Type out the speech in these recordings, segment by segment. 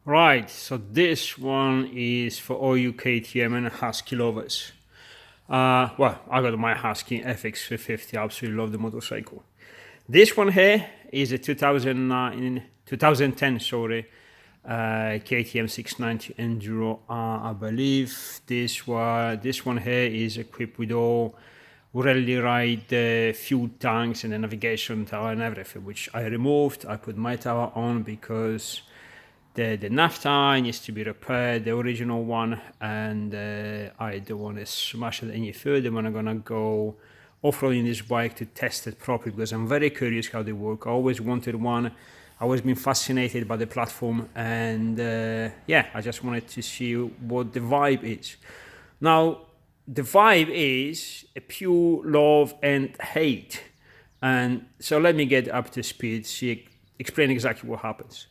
Right, so this one is for all you KTM and Husky lovers. Well, I got my Husky FX350, absolutely love the motorcycle. This one here is a 2010, KTM 690 Enduro R, I believe. This one here is equipped with all rally ride fuel tanks and the navigation tower and everything, which I removed. I put my tower on because the naphtha needs to be repaired, the original one, and I don't want to smash it any further when I'm gonna go off-roading this bike to test it properly, because I'm very curious how they work. I always wanted one. I always been fascinated by the platform, and yeah, I just wanted to see what the vibe is. Now, the vibe is a pure love and hate, and so let me get up to speed, explain exactly what happens.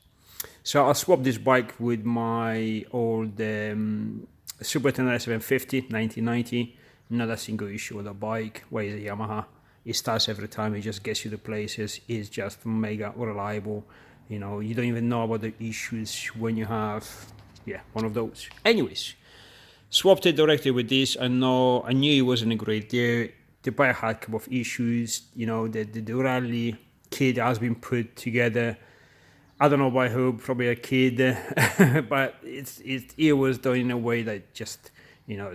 So I swapped this bike with my old Super 10 750 1990. Not a single issue with the bike. Where is a Yamaha? It starts every time. It just gets you to places. It's just mega reliable. You know, you don't even know about the issues when you have, yeah, one of those. Anyways, swapped it directly with this. I knew it wasn't a great deal. The bike had a couple of issues. You know, the rally kit has been put together. I don't know by who, probably a kid, but it was done in a way that just, you know,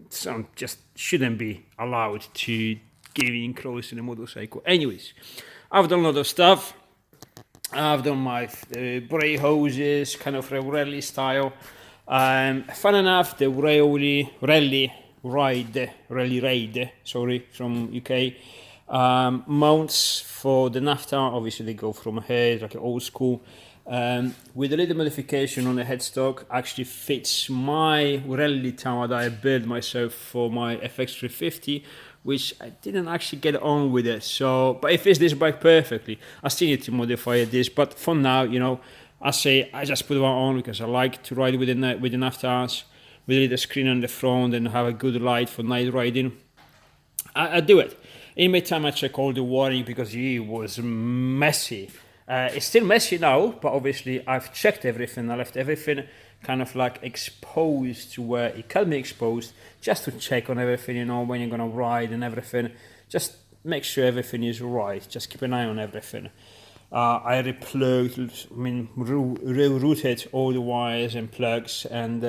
some just shouldn't be allowed to get in close to the motorcycle. Anyways, I've done a lot of stuff. I've done my brake hoses, kind of rally style. Fun enough, the rally raid, from UK. Mounts for the naphtha, obviously they go from here, like an old school. With a little modification on the headstock, actually fits my rally tower that I built myself for my FX350, which I didn't actually get on with it. So, but it fits this bike perfectly. I still need to modify this, but for now, you know, I just put one on because I like to ride with the naphthas, with a little screen on the front and have a good light for night riding. I do it. In my time, I check all the wiring because it was messy. It's still messy now, but obviously I've checked everything. I left everything kind of like exposed to where it can be exposed, just to check on everything, you know, when you're gonna ride and everything. Just make sure everything is right. Just keep an eye on everything. I rerouted all the wires and plugs, and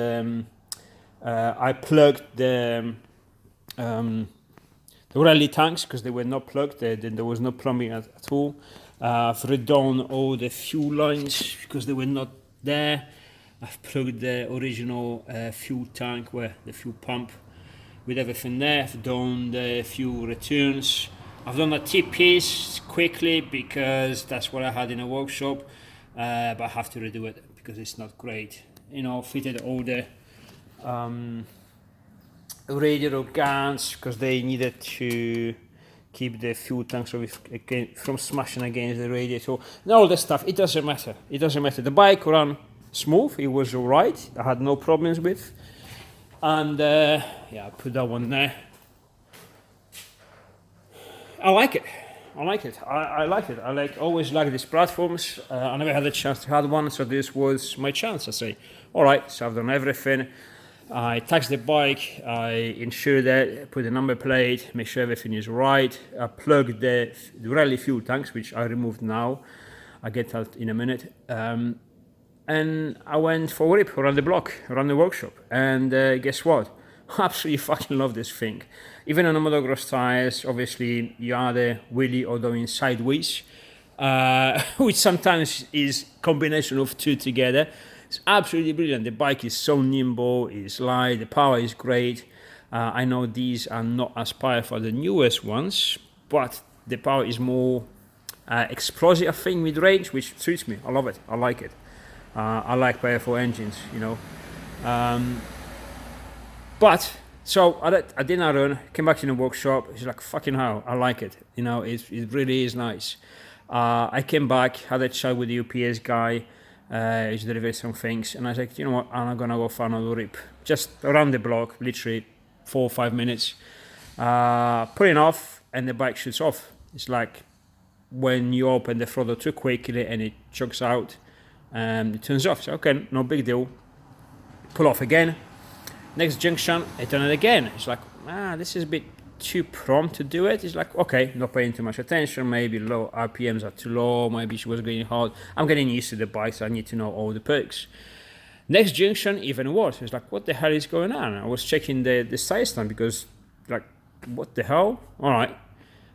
I plugged the rally tanks because they were not plugged. There was no plumbing at all. I've redone all the fuel lines because they were not there. I've plugged the original fuel tank, where the fuel pump, with everything there. I've done the fuel returns. I've done the T-piece quickly because that's what I had in a workshop, but I have to redo it because it's not great. You know, fitted all the radiator guns because they needed to keep the fuel tanks from smashing against the radiator and all that stuff. It doesn't matter. The bike ran smooth. It was all right. I had no problems with. And yeah, I put that one there. I like it. I like it. I always like these platforms. I never had a chance to have one, so this was my chance. I say, all right. So I've done everything. I taxed the bike, I insured it, put a number plate, make sure everything is right. I plugged the rally fuel tanks, which I removed now. I'll get that in a minute. And I went for a rip around the block, around the workshop. And guess what? I absolutely fucking love this thing. Even on the motocross tires, obviously you either wheelie or going sideways, which sometimes is combination of two together. It's absolutely brilliant. The bike is so nimble, it's light, the power is great. I know these are not as powerful as the newest ones, but the power is more explosive, I think, with range, which suits me. I love it. I like it. I like powerful engines, you know. But so I did not run, came back to the workshop. It's like, fucking hell, I like it. You know, it really is nice. I came back, had a chat with the UPS guy. He's delivered some things, and I was like, you know what, I'm gonna go for another rip, just around the block, literally 4 or 5 minutes. Putting off, and the bike shoots off. It's like when you open the throttle too quickly and it chucks out. and it turns off. So okay, no big deal. Pull off again. Next junction, I turn it again. It's like, this is a bit too prompt to do it. It's like, okay, not paying too much attention. Maybe low RPMs are too low. Maybe she was getting hot. I'm getting used to the bike, so I need to know all the perks. Next junction, even worse. It's like, what the hell is going on? I was checking the side stand because, like, what the hell? All right.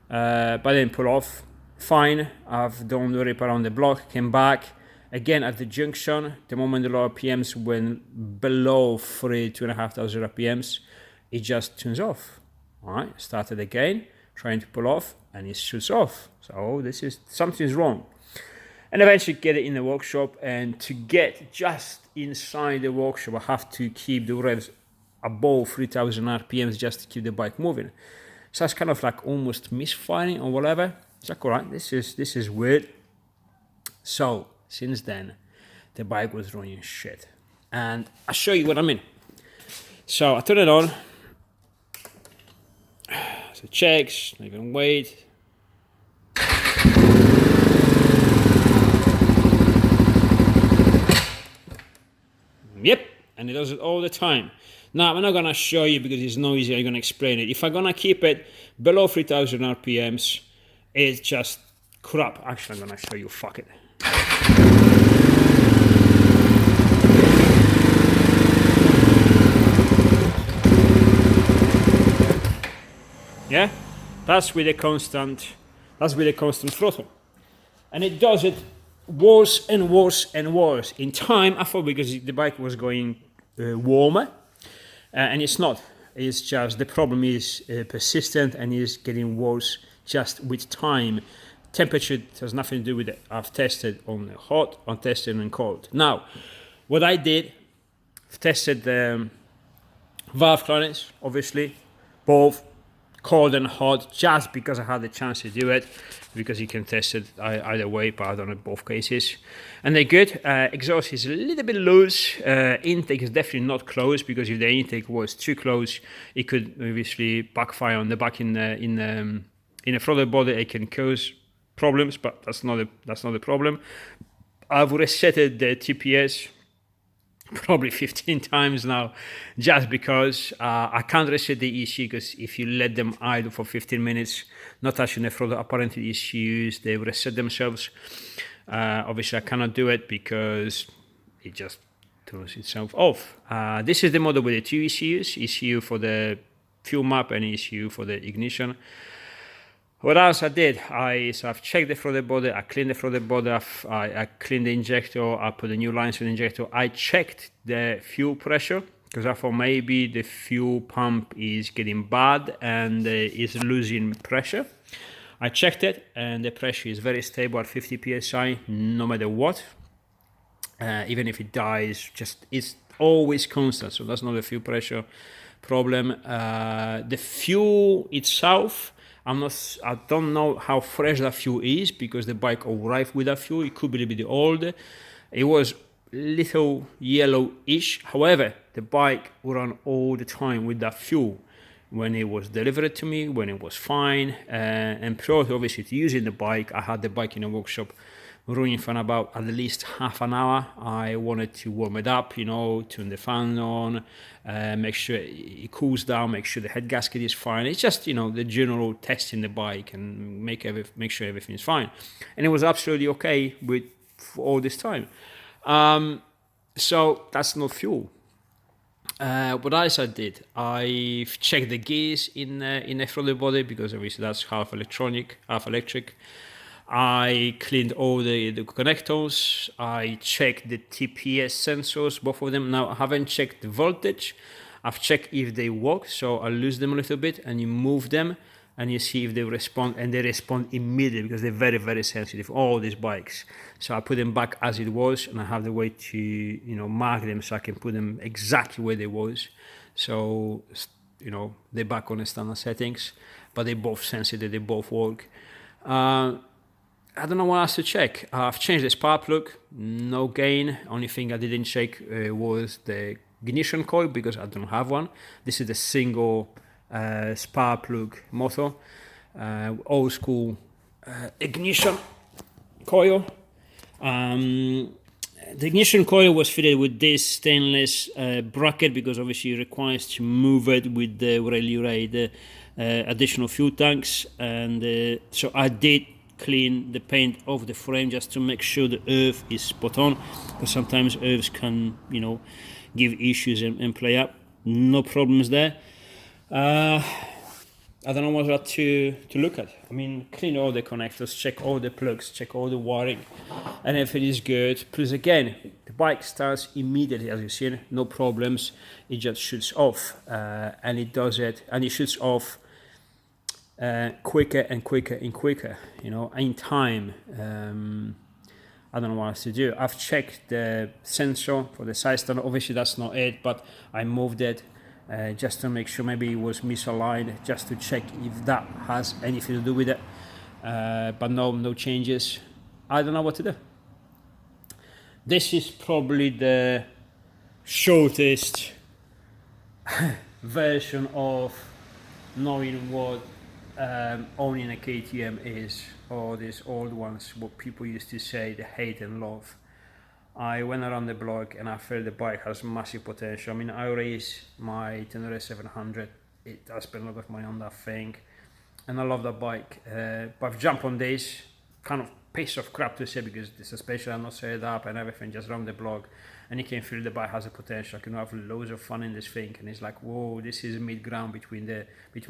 But then pull off. Fine. I've done the rip around the block. Came back. Again, at the junction, the moment the low RPMs went below 2,500 RPMs, it just turns off. All right, started again, trying to pull off, and it shoots off. So something's wrong. And eventually get it in the workshop, and to get just inside the workshop, I have to keep the revs above 3,000 RPMs just to keep the bike moving. So it's kind of like almost misfiring or whatever. It's like, all right, this is weird. So since then, the bike was running shit. And I'll show you what I mean. So I turn it on. So it checks, not even wait. Yep, and it does it all the time. Now, I'm not going to show you because it's noisy. I'm going to explain it. If I'm going to keep it below 3,000 RPMs, it's just crap. Actually, I'm going to show you. Fuck it. Yeah, that's with a constant throttle, and it does it worse and worse and worse. In time, I thought because the bike was going warmer, and it's not. It's just the problem is persistent and is getting worse just with time. Temperature has nothing to do with it. I've tested on hot, I've tested on cold. Now, what I did, I've tested the valve clearance, obviously, both cold and hot, just because I had the chance to do it, because you can test it either way, but I've done it both cases, and they're good. Exhaust is a little bit loose. Intake is definitely not close, because if the intake was too close, it could obviously backfire on the back in a throttle body. It can cause problems, but that's not the problem. I've resetted the TPS probably 15 times now, just because I can't reset the ECU, because if you let them idle for 15 minutes, not touching the throttle, apparently the ECUs, they reset themselves. Obviously I cannot do it because it just turns itself off. This is the model with the two ECUs, ECU for the fuel map and ECU for the ignition. What else I did? I've checked the throttle body, I cleaned the throttle body, I cleaned the injector, I put the new lines for the injector. I checked the fuel pressure, because I thought maybe the fuel pump is getting bad and is losing pressure. I checked it, and the pressure is very stable at 50 psi, no matter what. Even if it dies, it's always constant, so that's not a fuel pressure problem. The fuel itself, I don't know how fresh that fuel is, because the bike arrived with that fuel. It could be a little bit old. It was little yellowish. However, the bike ran all the time with that fuel when it was delivered to me, when it was fine. And prior to obviously to using the bike, I had the bike in a workshop running for about at least half an hour. I wanted to warm it up, turn the fan on, make sure it cools down, make sure the head gasket is fine. It's just, the general testing the bike and make sure everything is fine. And it was absolutely okay for all this time. So that's not fuel. What else I did? I've checked the gears in the throttle body, because obviously that's half electronic, half electric. I cleaned all the connectors. I checked the TPS sensors, both of them. Now, I haven't checked the voltage. I've checked if they work, so I lose them a little bit, and you move them, and you see if they respond, and they respond immediately, because they're very, very sensitive, all these bikes. So I put them back as it was, and I have the way to, mark them, so I can put them exactly where they was. So, they're back on the standard settings, but they're both sensitive, they both work. I don't know what else to check. I've changed the spark plug, no gain. Only thing I didn't check was the ignition coil, because I don't have one. This is the single spark plug motor, old school ignition coil. The ignition coil was fitted with this stainless bracket because obviously it requires to move it with the really additional fuel tanks, and so I did clean the paint off the frame just to make sure the earth is spot on, because sometimes earths can, you know, give issues and play up. No problems there. I don't know what else to look at. I mean, clean all the connectors, check all the plugs, check all the wiring, and everything is good. Plus again, the bike starts immediately, as you see, no problems. It just shoots off, and it does it, and it shoots off quicker and quicker and quicker, you know, in time. I don't know what else to do. I've checked the sensor for the side stand. Obviously that's not it, but I moved it just to make sure. Maybe it was misaligned, just to check if that has anything to do with it. But no changes. I don't know what to do. This is probably the shortest version of knowing what owning a KTM is, or these old ones, what people used to say, the hate and love. I went around the block and I felt the bike has massive potential. I mean, I race my Tenere 700. I spent a lot of money on that thing, and I love that bike. But I've jumped on this kind of piece of crap to say, because the suspension are not set up and everything, just around the block, and you can feel the bike has a potential. I can have loads of fun in this thing, and it's like, whoa, this is mid ground between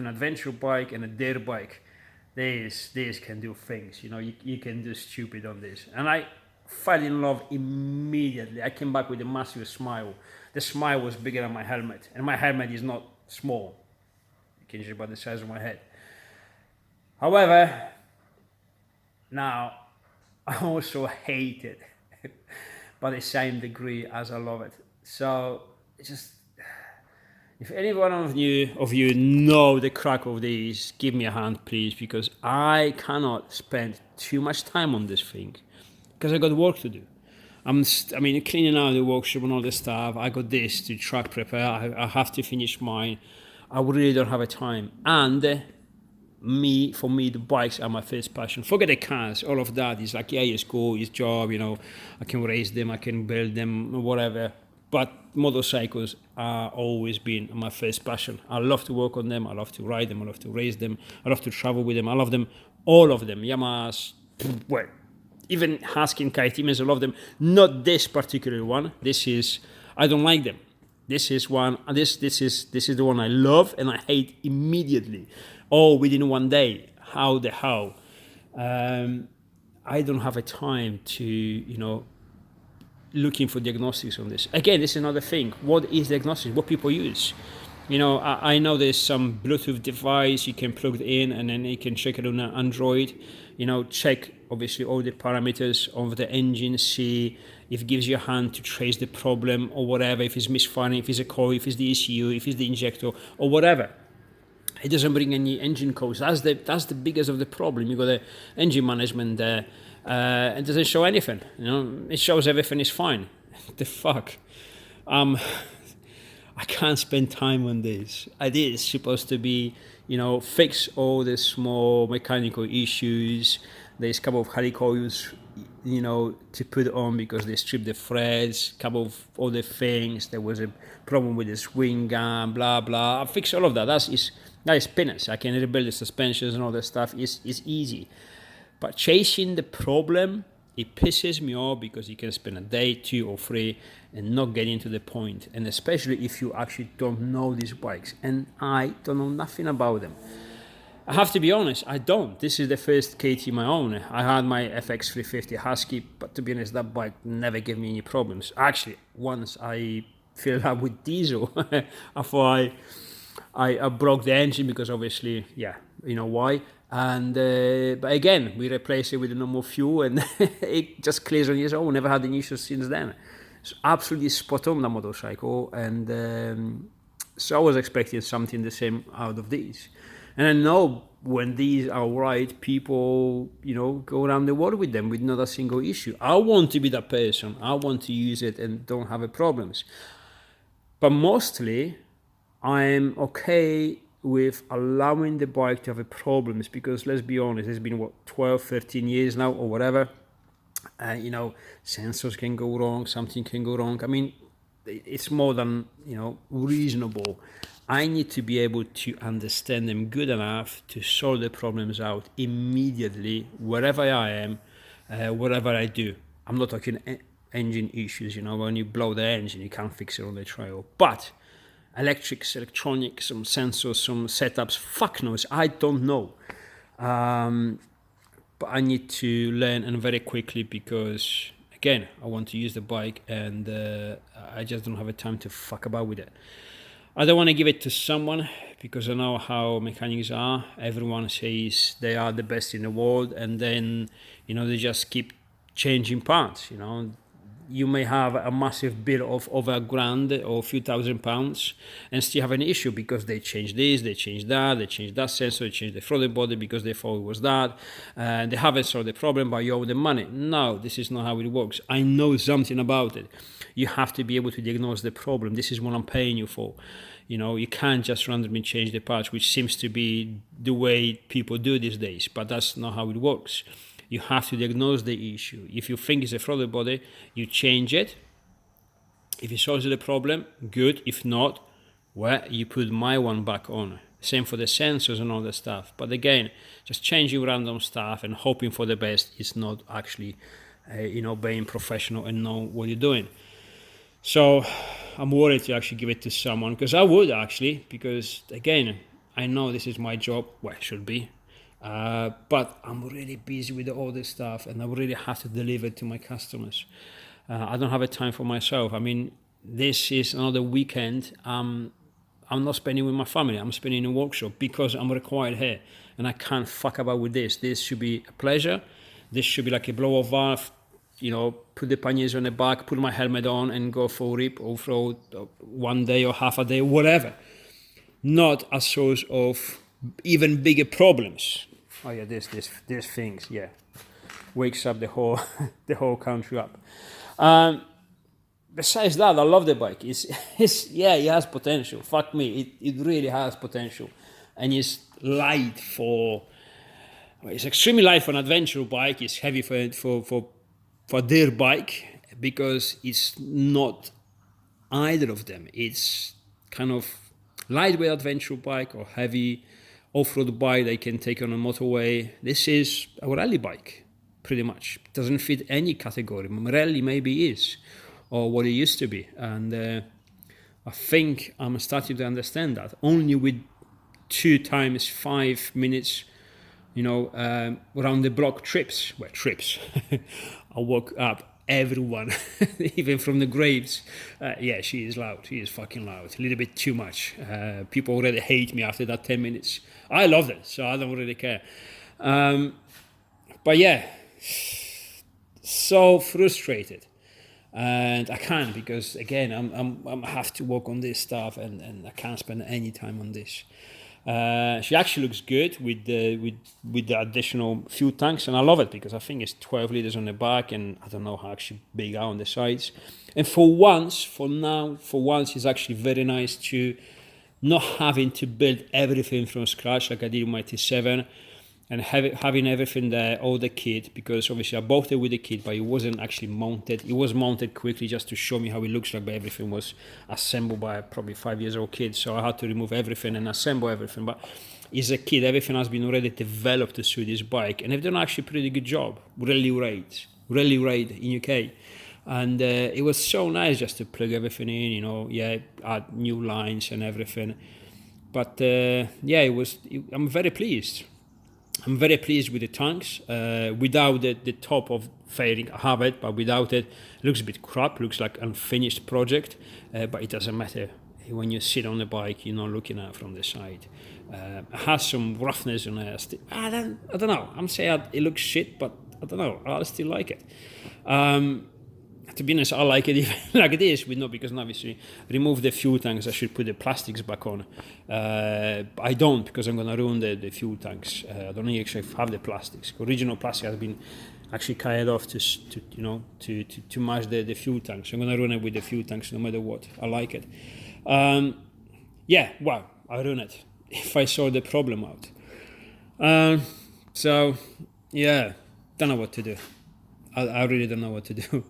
adventure bike and a dirt bike. This can do things, you know. You can do stupid on this, and I fell in love immediately. I came back with a massive smile. The smile was bigger than my helmet, and my helmet is not small. You can judge by the size of my head. However, now I also hate it by the same degree as I love it. So it's just, if any one of you know the crack of these, give me a hand, please, because I cannot spend too much time on this thing, because I got work to do. I mean, cleaning out the workshop and all the stuff. I got this to track prepare. I have to finish mine. I really don't have a time. And for me, the bikes are my first passion. Forget the cars, all of that is like, yeah, it's cool, it's job, you know, I can race them, I can build them, whatever. But motorcycles are always been my first passion. I love to work on them, I love to ride them, I love to race them, I love to travel with them, I love them, all of them. Yamahas, well, even Husky and KTMs, I love them. Not this particular one. I don't like them. This is one, and this is the one I love and I hate immediately, all within one day. How the hell? I don't have a time to, you know, looking for diagnostics on this. Again, this is another thing. What is diagnostics? What people use? You know, I know there's some Bluetooth device you can plug it in, and then you can check it on an Android. You know, check obviously all the parameters of the engine, see if it gives you a hand to trace the problem or whatever, if it's misfiring, if it's a coil, if it's the ECU, if it's the injector or whatever. It doesn't bring any engine codes. That's the biggest of the problem. You got the engine management there. It doesn't show anything. You know, it shows everything is fine. The fuck. I can't spend time on this. It is supposed to be, you know, fix all the small mechanical issues. There's a couple of helicoils, you know, to put on because they stripped the threads, a couple of other things. There was a problem with the swing gun, blah, blah. I fixed all of that. That is peanuts. I can rebuild the suspensions and all that stuff. It's easy. But chasing the problem, it pisses me off, because you can spend a day, 2 or 3, and not getting to the point. And especially if you actually don't know these bikes. And I don't know nothing about them. I have to be honest, I don't. This is the first KTM I own. I had my FX 350 Husky, but to be honest, that bike never gave me any problems. Actually, once I filled up with diesel, I thought I broke the engine, because obviously, yeah, you know why. And but again, we replaced it with a normal fuel, and it just clears on its own. Never had any issues since then. It's absolutely spot on, the motorcycle, and so I was expecting something the same out of these. And I know when these are right, people, you know, go around the world with them with not a single issue. I want to be that person. I want to use it and don't have a problems. But mostly, I'm okay with allowing the bike to have problems, because let's be honest, it's been 12, 13 years now or whatever. You know, sensors can go wrong, something can go wrong. I mean, it's more than, you know, reasonable. I need to be able to understand them good enough to solve the problems out immediately, wherever I am, whatever I do. I'm not talking engine issues, you know, when you blow the engine, you can't fix it on the trail. But electrics, electronics, some sensors, some setups, fuck knows, I don't know. But I need to learn, and very quickly, because again, I want to use the bike, and I just don't have the time to fuck about with it. I don't want to give it to someone, because I know how mechanics are. Everyone says they are the best in the world, and then, you know, they just keep changing parts. You know, you may have a massive bill of over $1,000 or a few £1,000 and still have an issue because they changed this, they changed that sensor, they changed the throttle body because they thought it was that, and they haven't solved the problem, but you owe them money. No, this is not how it works. I know something about it. You have to be able to diagnose the problem. This is what I'm paying you for. You know, you can't just randomly change the parts, which seems to be the way people do these days, but that's not how it works. You have to diagnose the issue. If you think it's a throttle body, you change it. If it solves the problem, good. If not, well, you put my one back on. Same for the sensors and all that stuff. But again, just changing random stuff and hoping for the best is not actually, you know, being professional and know what you're doing. So I'm worried to actually give it to someone, because I would actually, because again, I know this is my job. Well, it should be. But I'm really busy with all this stuff, and I really have to deliver to my customers. I don't have a time for myself. I mean, this is another weekend. I'm not spending with my family. I'm spending in a workshop because I'm required here, and I can't fuck about with this. This should be a pleasure. This should be like a blow off valve. You know, put the panniers on the back, put my helmet on, and go for a rip or for one day or half a day, whatever. Not a source of even bigger problems. Oh yeah, there's things. Yeah, wakes up the whole the whole country up. Besides that, I love the bike. It's yeah, it has potential. Fuck me, it really has potential, and it's light for. It's extremely light for an adventure bike. It's heavy for their bike, because it's not either of them. It's kind of lightweight adventure bike or heavy off-road bike they can take on a motorway. This is a rally bike, pretty much. It doesn't fit any category. Rally maybe is, or what it used to be. And I think I'm starting to understand that. Only with 2 times 5 minutes, you know, around the block trips. Well, trips. I woke up everyone, even from the graves. Yeah, she is loud. She is fucking loud. A little bit too much. People already hate me after that 10 minutes. I loved it, so I don't really care. But yeah, so frustrated. And I can't, because again, I'm have to work on this stuff, and I can't spend any time on this. She actually looks good with the additional fuel tanks, and I love it because I think it's 12 liters on the back, and I don't know how actually big are on the sides. And for once, it's actually very nice to not having to build everything from scratch like I did with my T7, and having everything there, all the kit, because obviously I bought it with the kit, but it wasn't actually mounted. It was mounted quickly just to show me how it looks like, but everything was assembled by a probably 5-year-old kid, so I had to remove everything and assemble everything. But it's a kit, everything has been already developed to suit this bike, and they've done actually a pretty good job. Really great in UK. And it was so nice just to plug everything in, you know, add new lines and everything. But I'm very pleased. I'm very pleased with the tanks. Without the top of fairing, I have it, but without it, it looks a bit crap, looks like unfinished project, but it doesn't matter. When you sit on the bike, you're not looking at it from the side. It has some roughness on it. I don't know. I'm saying it looks shit, but I don't know. I still like it. To be honest, I like it even like it is, because obviously remove the fuel tanks, I should put the plastics back on. I don't, because I'm going to ruin the fuel tanks. I don't actually have the plastics. Original plastic has been actually carried off to match the fuel tanks. I'm going to ruin it with the fuel tanks no matter what. I like it. I ruin it if I saw the problem out. Don't know what to do. I really don't know what to do.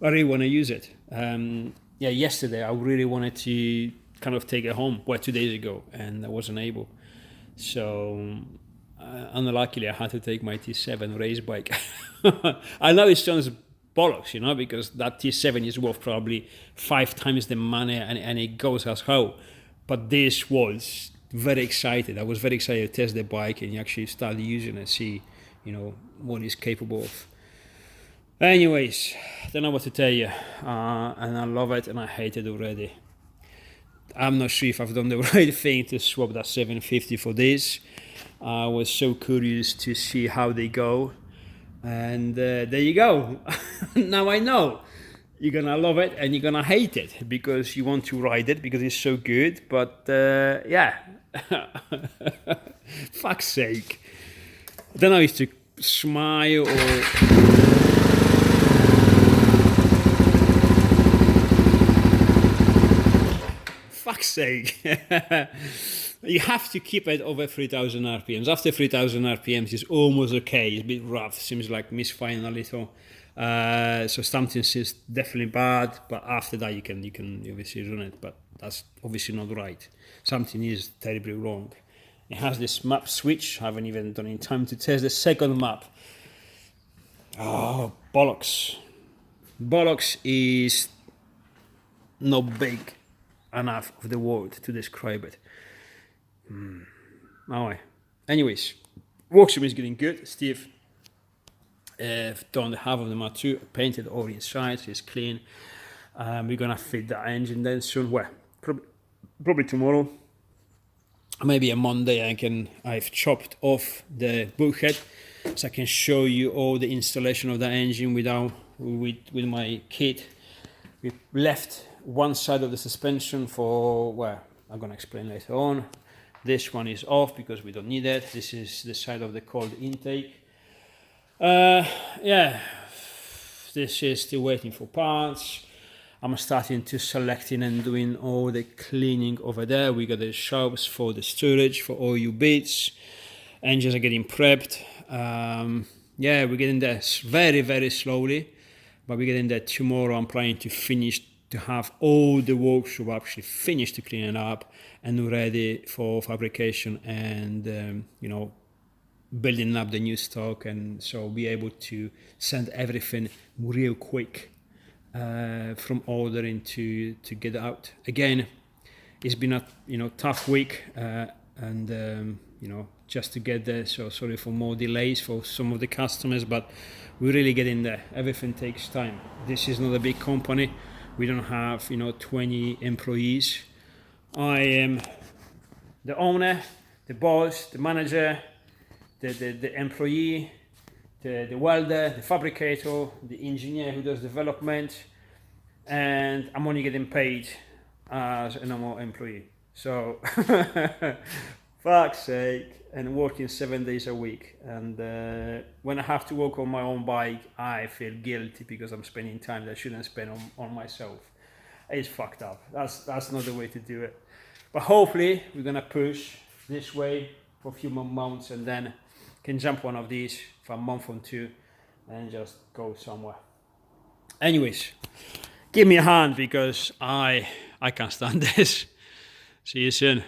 I really want to use it. Yeah, yesterday I really wanted to kind of take it home, 2 days ago, and I wasn't able. So, unluckily, I had to take my T7 race bike. I know it sounds bollocks, because that T7 is worth probably 5 times the money, and it goes as hell. But this was very excited. I was very excited to test the bike and actually start using it, see, what it's capable of. Anyways, I don't know what to tell you, and I love it and I hate it already. I'm not sure if I've done the right thing to swap that 750 for this. I was so curious to see how they go, and there you go. Now I know you're gonna love it and you're gonna hate it because you want to ride it because it's so good, but yeah. Fuck's sake. I don't know if to smile or... Fuck's sake. You have to keep it over 3000 RPMs. After 3000 RPMs it's almost okay. It's a bit rough, seems like misfiring a little. So something is definitely bad, but after that you can obviously run it, but that's obviously not right. Something is terribly wrong. It has this map switch. I haven't even done in time to test the second map. Oh, bollocks. Bollocks is not big enough of the word to describe it. Anyway, anyways, workshop is getting good. Steve done the half of the map too, painted all inside, so it's clean. We're gonna fit that engine then soon. Well, probably tomorrow, maybe a Monday. I've chopped off the bulkhead, so I can show you all the installation of the engine with my kit. We left one side of the suspension for, well, I'm gonna explain later on. This one is off because we don't need it. This is the side of the cold intake. Yeah, this is still waiting for parts. I'm starting to selecting and doing all the cleaning over there. We got the shelves for the storage for all your bits. Engines are getting prepped. Yeah, we're getting there very, very slowly, but we're getting there tomorrow. I'm planning to finish, to have all the workshop actually finished to clean it up and ready for fabrication and, building up the new stock, and so be able to send everything real quick from ordering to get out. Again, it's been a tough week and just to get there, so sorry for more delays for some of the customers, but we're really getting there. Everything takes time. This is not a big company. We don't have 20 employees. I am the owner, the boss, the manager, the employee, the welder, the fabricator, the engineer who does development, and I'm only getting paid as a normal employee. So, fuck's sake, and working 7 days a week. And when I have to work on my own bike, I feel guilty because I'm spending time that I shouldn't spend on myself. It's fucked up. That's not the way to do it. But hopefully we're gonna push this way for a few more months and then can jump one of these for a month or two and just go somewhere. Anyways, give me a hand because I can't stand this. See you soon.